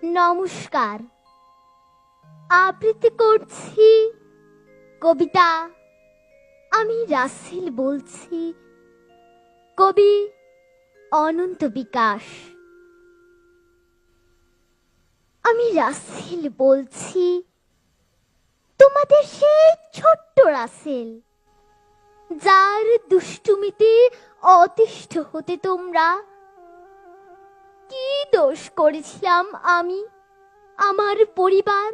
নমস্কার। আবৃত্তি করছি কবিতা। আমি রাসেল বলছি, কবি অনন্ত বিকাশ। আমি রাসেল বলছি, তোমাদের সেই ছোট্ট রাসেল, যার দুষ্টুমিতে অতিষ্ঠ হতে তোমরা। কি দোষ করেছিলাম আমি, আমার পরিবার,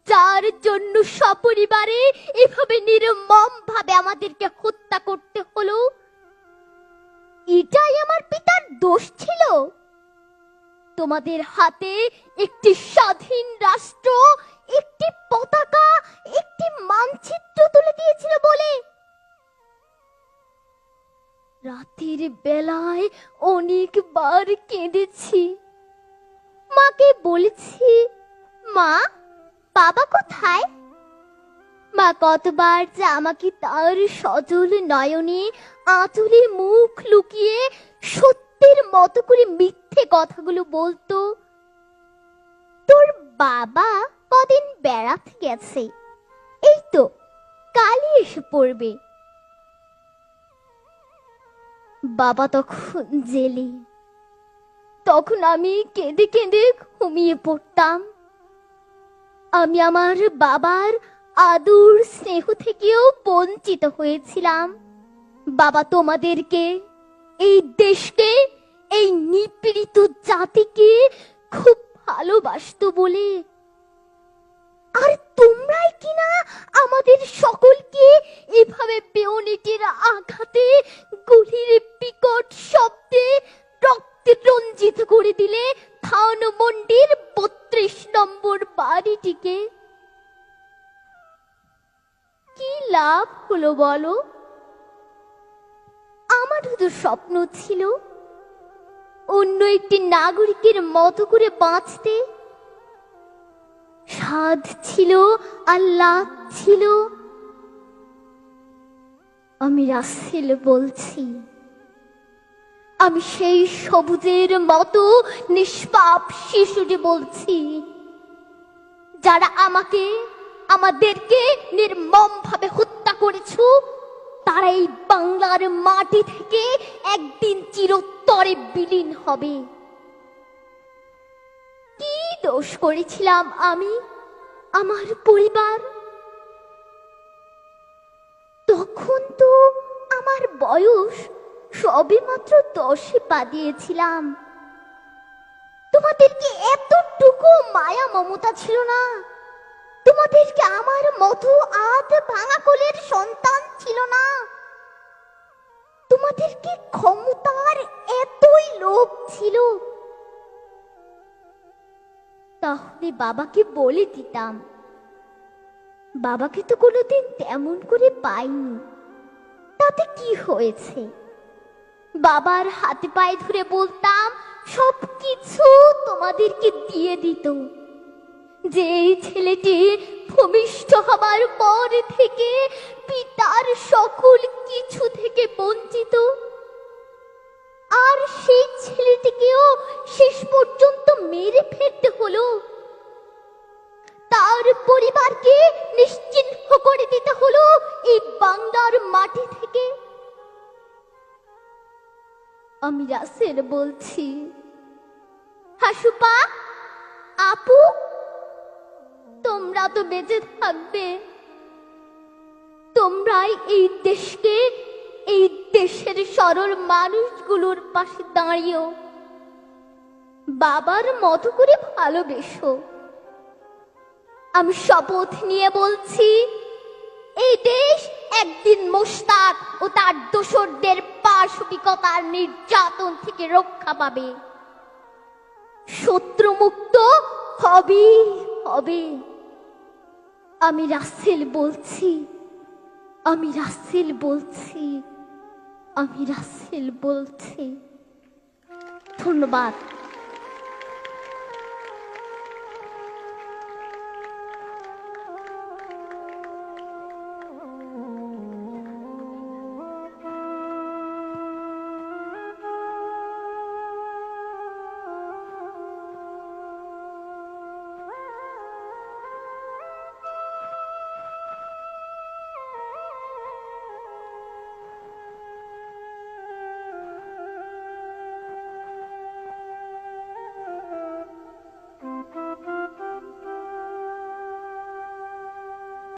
যার জন্য সপরিবারে এভাবে নির্মম ভাবে আমাদেরকে হত্যা করতে হলো? এটাই আমার পিতার দোষ ছিল? তোমাদের হাতে একটি স্বাধীন রাষ্ট্র, একটি পতাকা, একটি মানচিত্র তুলে দিয়েছিল বলে? রাতের বেলায় অনেকবার কেঁদেছি, মাকে বলেছি, মা বাবা কোথায়? মা কতবার যে আমাকে তার সজল নয়নে আঁচলে মুখ লুকিয়ে সত্যের মতো করে মিথ্যে কথাগুলো বলতো। তোর বাবা কদিন বেড়াতে গেছে, এই তো কালই এসে পড়বে। বাবা তখন জেলে, তখন আমি কেঁদে কেঁদে ঘুমিয়ে পড়তাম। আমি আমার বাবার আদর স্নেহ থেকেও বঞ্চিত হয়েছিলাম। বাবা তোমাদেরকে, এই দেশকে, এই নিপীড়িত জাতিকে খুব ভালোবাসতো বলে। আর তোমরাই কিনা আমাদের সকলকে এভাবে বেয়নেটের আঘাতে, গুলির বিকট শব্দে রক্তে রঞ্জিত করে দিলে ধানমন্ডির ৩২ নম্বর বাড়িটিকে। কি লাভ হলো বলো? আমারও তো স্বপ্ন ছিল অন্য একটি নাগরিকের মতো করে বাঁচতে। স্বাদ ছিল, আল্লাহ ছিল। আমি রাসেল বলছি, আমি সেই সবুজের মতো নিষ্পাপ শিশুটি বলছি, যারা আমাকে, আমাদেরকে নির্মম ভাবে হত্যা করেছো, তারা এই বাংলার মাটি থেকে একদিন চিরতরে বিলীন হবে। কি দোষ করেছিলাম আমি, আমার পরিবার? তখন তো আমার বয়স সবে মাত্র 10-এ পা দিয়েছিলাম। তোমাদেরকে এতটুকু মায়া মমতা ছিল না? তোমাদেরকে আমার মতো আধ ভাঙা কোলের সন্তান ছিল না? তোমাদেরকে ক্ষমতার এতই লোভ ছিল? তাহলে বাবাকে বলে দিতাম। বাবাকে তো কোনোদিন তেমন করে পাইনি, তাতে কি হয়েছে? বাবার হাতে পায়ে ধরে বলতাম, সবকিছু তোমাদেরকে দিয়ে দিত। যে ছেলেটি ভূমিষ্ঠ হবার পর থেকে পিতার সকল কিছু থেকে বঞ্চিত, আর সেই ছেলেটিকেও শেষ পর্যন্ত মেরে ফেলতে হলো। তার পরিবারকে নিশ্চিহ্ন করে দিতে হলো এই বাংলার মাটি থেকে। আমি রাসেল বলছি, হাসুপা, আপু, তোমরা তো বেঁচে থাকবে। তোমরাই এই দেশকে, এই দেশের সরল মানুষগুলোর পাশে দাঁড়িয়েও বাবার মতো করে ভালোবেসো। আমি শপথ নিয়ে বলছি, এই দেশ একদিন মোশতাক ও তার দোসরদের পাশবিকতার নির্যাতন থেকে রক্ষা পাবে। শত্রুমুক্ত হবে হবে। আমি রাসেল বলছি, আমি রাসেল বলছি, আমি রাসেল বলছি। ধন্যবাদ।